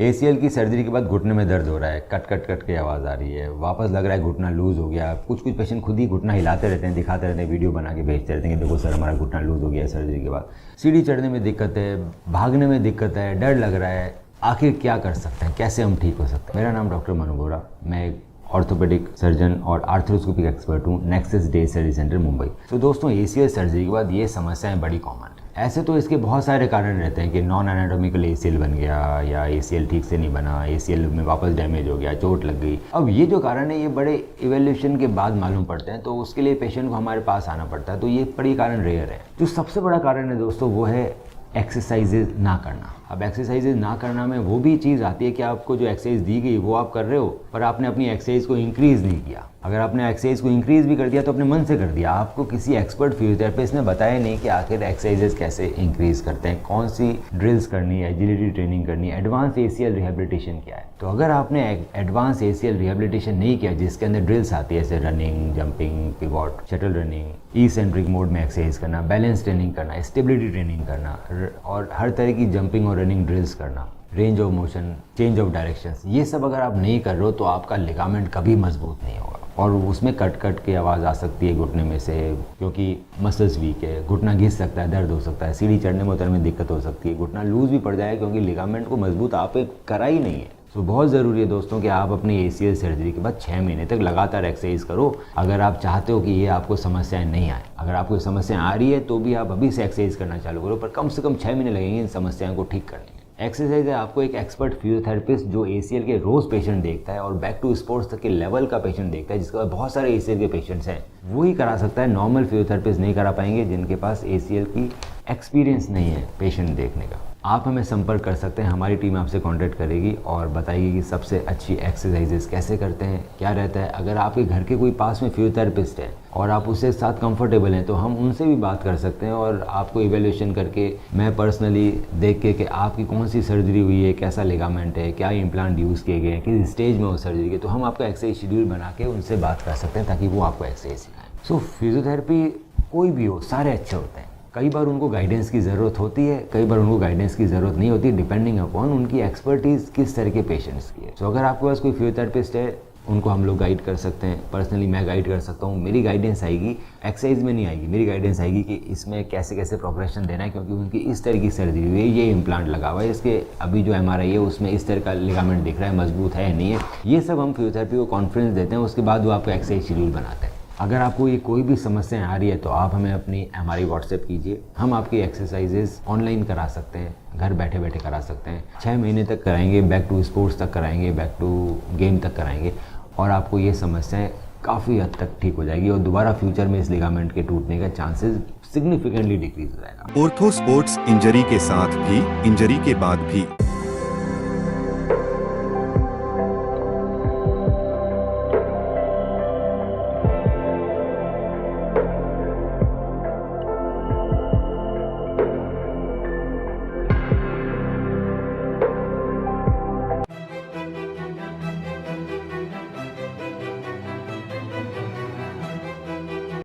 ACL की surgery के बाद घुटने में दर्द हो रहा है, कट कट कट के आवाज़ आ रही है, वापस लग रहा है घुटना लूज़ हो गया। कुछ कुछ पेशेंट खुद ही घुटना हिलाते रहते हैं, दिखाते रहते हैं, वीडियो बना के भेजते रहते हैं कि देखो सर हमारा घुटना लूज़ हो गया है सर्जरी के बाद। सीढ़ी चढ़ने में दिक्कत है, भागने में दिक्कत है, डर लग रहा है। आखिर क्या कर सकते हैं, कैसे हम ठीक हो सकते हैं? मेरा नाम डॉक्टर मनु बोरा, मैं एक ऑर्थोपेडिक सर्जन और आर्थ्रोस्कोपिक एक्सपर्ट हूँ nexus day surgery centre Mumbai. तो दोस्तों एसीएल सर्जरी के बाद ये समस्याएं बड़ी कॉमन है। ऐसे तो इसके बहुत सारे कारण रहते हैं कि नॉन एनाटॉमिकल एसीएल बन गया या एसीएल ठीक से नहीं बना, एसीएल में वापस डैमेज हो गया, चोट लग गई। अब ये जो कारण है ये बड़े इवैल्यूएशन के बाद मालूम पड़ते हैं, तो उसके लिए पेशेंट को हमारे पास आना पड़ता है। तो ये बड़ी कारण रेयर है। जो सबसे बड़ा कारण है दोस्तों वो है एक्सरसाइजेज ना करना। अब एक्सरसाइजेज ना करना में वो भी चीज़ आती है कि आपको जो एक्सरसाइज दी गई वो आप कर रहे हो, पर आपने अपनी एक्सरसाइज को इंक्रीज़ नहीं किया। अगर आपने एक्सरसाइज को इंक्रीज़ भी कर दिया तो अपने मन से कर दिया, आपको किसी एक्सपर्ट फिजियोथेरेपिस्ट ने बताया नहीं कि आखिर एक्सरसाइजेज कैसे इंक्रीज़ करते हैं, कौन सी ड्रिल्स करनी है, एजिलिटी ट्रेनिंग करनी है, एडवांस एसीएल रिहेबिलिटेशन क्या है। तो अगर आपने एडवांस एसीएल रिहेबिलिटेशन नहीं किया जिसके अंदर ड्रिल्स आती है जैसे running, jumping, pivot, shuttle running, eccentric mode में एक्सरसाइज करना, बैलेंस ट्रेनिंग करना, स्टेबिलिटी ट्रेनिंग करना और हर तरह की जंपिंग और रनिंग ड्रिल्स करना, range of motion, change of directions, ये सब अगर आप नहीं कर रहे हो तो आपका लिगामेंट कभी मजबूत नहीं होगा और उसमें कट कट की आवाज़ आ सकती है घुटने में से, क्योंकि मसल्स वीक है, घुटना घिस सकता है, दर्द हो सकता है, सीढ़ी चढ़ने में उतरने में दिक्कत हो सकती है, घुटना लूज़ भी पड़ जाए क्योंकि लिगामेंट को मजबूत आपने करा ही नहीं है। तो बहुत ज़रूरी है दोस्तों कि आप अपनी एसीएल सर्जरी के बाद 6 महीने तक लगातार एक्सरसाइज करो अगर आप चाहते हो कि ये आपको समस्याएं नहीं आए। अगर आपको समस्याएं आ रही है तो भी आप अभी से एक्सरसाइज करना चालू करो, पर कम से कम 6 महीने लगेंगे इन समस्याओं को ठीक करने में। एक्सरसाइज है आपको एक एक्सपर्ट फिजियोथेरेपिस्ट जो एसीएल के रोज़ पेशेंट देखता है और बैक टू स्पोर्ट्स तक के लेवल का पेशेंट देखता है, जिसके पास बहुत सारे एसीएल के पेशेंट्स हैं, वो ही करा सकता है। नॉर्मल फिजियोथेरेपिस्ट नहीं करा पाएंगे जिनके पास एसीएल की एक्सपीरियंस नहीं है पेशेंट देखने का। आप हमें संपर्क कर सकते हैं, हमारी टीम आपसे कांटेक्ट करेगी और बताएगी कि सबसे अच्छी एक्सरसाइजेस कैसे करते हैं, क्या रहता है। अगर आपके घर के कोई पास में फिजियोथेरेपिस्ट है और आप उसके साथ कंफर्टेबल हैं तो हम उनसे भी बात कर सकते हैं और आपको इवैल्यूएशन करके मैं पर्सनली देख के कि आपकी कौन सी सर्जरी हुई है, कैसा लिगामेंट है, क्या इम्प्लांट यूज़ किए गए हैं, किस स्टेज में हो सर्जरी के, तो हम आपका एक्सरसाइज शेड्यूल बना के उनसे बात कर सकते हैं ताकि वो आपको एक्सरसाइज सिखाएं। सो फिजियोथेरेपी कोई भी हो, सारे अच्छे होते हैं। कई बार उनको गाइडेंस की ज़रूरत होती है, कई बार उनको गाइडेंस की ज़रूरत नहीं होती, डिपेंडिंग अपॉन उनकी एक्सपर्टीज़ किस तरह के पेशेंट्स की है। तो अगर आपके पास कोई फिजियोथेरेपिस्ट है उनको हम लोग गाइड कर सकते हैं, पर्सनली मैं गाइड कर सकता हूँ। मेरी गाइडेंस आएगी, एक्सरसाइज में नहीं आएगी, मेरी गाइडेंस आएगी कि इसमें कैसे कैसे प्रोग्रेशन देना है, क्योंकि उनकी इस तरह की सर्जरी हुई है, ये इम्प्लांट लगा हुआ है, इसके अभी जो एमआरआई है उसमें इस तरह का लिगामेंट दिख रहा है, मजबूत है नहीं है। ये सब हम फिजियोथेरेपी को कॉन्फ्रेंस देते हैं, उसके बाद वो आपको एक्सरसाइज शेड्यूल बनाते हैं। अगर आपको ये कोई भी समस्या आ रही है तो आप हमें अपनी हमारी व्हाट्सएप कीजिए, हम आपकी एक्सरसाइजेज ऑनलाइन करा सकते हैं, घर बैठे बैठे करा सकते हैं। 6 महीने तक कराएंगे, बैक टू स्पोर्ट्स तक कराएंगे, बैक टू गेम तक कराएंगे और आपको ये समस्याएं काफ़ी हद तक ठीक हो जाएगी और दोबारा फ्यूचर में इस लिगामेंट के टूटने का चांसेस सिग्निफिकेंटली डिक्रीज हो जाएगा। ऑर्थो स्पोर्ट्स इंजरी के साथ भी, इंजरी के बाद भी